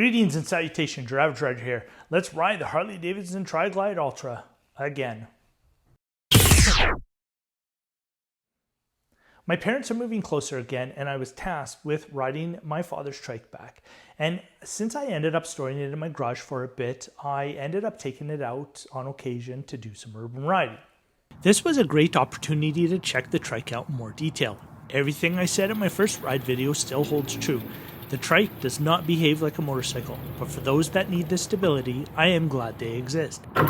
Greetings and salutations, your average rider here. Let's ride the Harley Davidson Tri-Glide Ultra again. My parents are moving closer again, and I was tasked with riding my father's trike back. And since I ended up storing it in my garage for a bit, I ended up taking it out on occasion to do some urban riding. This was a great opportunity to check the trike out in more detail. Everything I said in my first ride video still holds true. The trike does not behave like a motorcycle, but for those that need the stability, I am glad they exist. The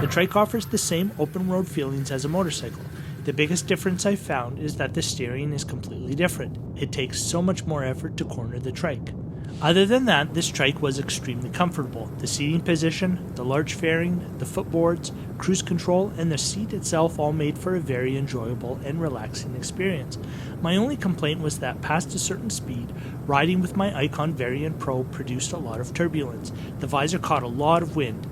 trike offers the same open road feelings as a motorcycle. The biggest difference I found is that the steering is completely different. It takes so much more effort to corner the trike. Other than that, this trike was extremely comfortable. The seating position, the large fairing, the footboards, cruise control, and the seat itself all made for a very enjoyable and relaxing experience. My only complaint was that past a certain speed, riding with my Icon Variant Pro produced a lot of turbulence. The visor caught a lot of wind.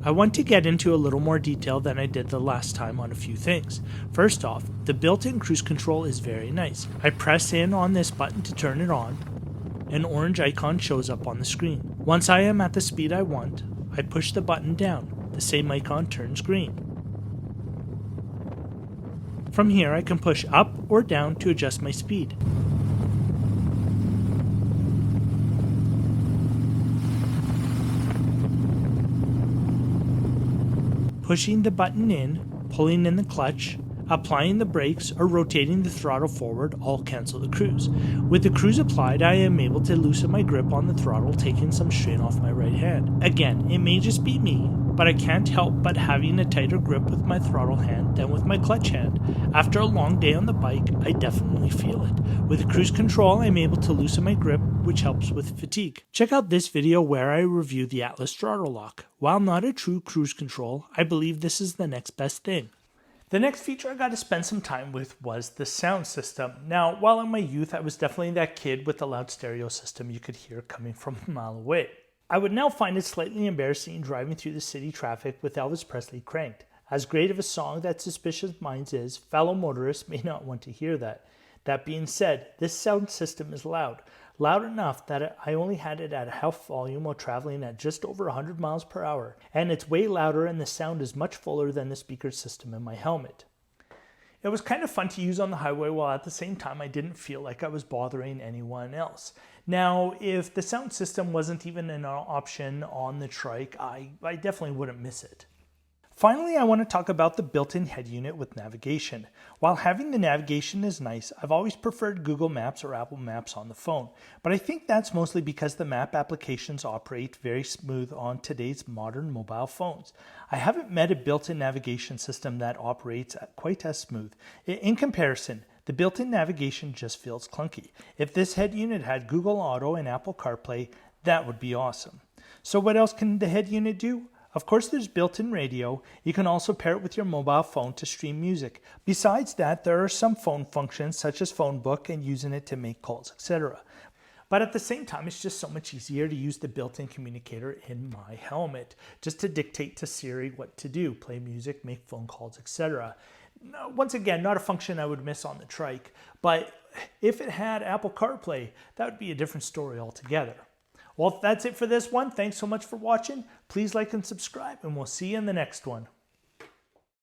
I want to get into a little more detail than I did the last time on a few things. First off, the built-in cruise control is very nice. I press in on this button to turn it on. An orange icon shows up on the screen. Once I am at the speed I want, I push the button down. The same icon turns green. From here, I can push up or down to adjust my speed. Pushing the button in, pulling in the clutch, applying the brakes, or rotating the throttle forward all cancel the cruise. With the cruise applied, I am able to loosen my grip on the throttle, taking some strain off my right hand. Again, it may just be me, but I can't help but having a tighter grip with my throttle hand than with my clutch hand. After a long day on the bike, I definitely feel it. With the cruise control, I'm able to loosen my grip, which helps with fatigue. Check out this video where I review the Atlas throttle lock. While not a true cruise control, I believe this is the next best thing. The next feature I got to spend some time with was the sound system. Now, while in my youth, I was definitely that kid with the loud stereo system you could hear coming from a mile away. I would now find it slightly embarrassing driving through the city traffic with Elvis Presley cranked. As great of a song that Suspicious Minds is, fellow motorists may not want to hear that. That being said, this sound system is loud. Loud enough that I only had it at half volume while traveling at just over 100 miles per hour. And it's way louder and the sound is much fuller than the speaker system in my helmet. It was kind of fun to use on the highway while at the same time I didn't feel like I was bothering anyone else. Now, if the sound system wasn't even an option on the trike, I definitely wouldn't miss it. Finally, I want to talk about the built-in head unit with navigation. While having the navigation is nice, I've always preferred Google Maps or Apple Maps on the phone. But I think that's mostly because the map applications operate very smooth on today's modern mobile phones. I haven't met a built-in navigation system that operates quite as smooth. In comparison, the built-in navigation just feels clunky. If this head unit had Google Auto and Apple CarPlay, that would be awesome. So what else can the head unit do? Of course, there's built-in radio. You can also pair it with your mobile phone to stream music. Besides that, there are some phone functions such as phone book and using it to make calls, etc. But at the same time, it's just so much easier to use the built-in communicator in my helmet, just to dictate to Siri what to do, play music, make phone calls, etc. Once again, not a function I would miss on the trike, but if it had Apple CarPlay, that would be a different story altogether. Well, that's it for this one. Thanks so much for watching. Please like and subscribe, and we'll see you in the next one.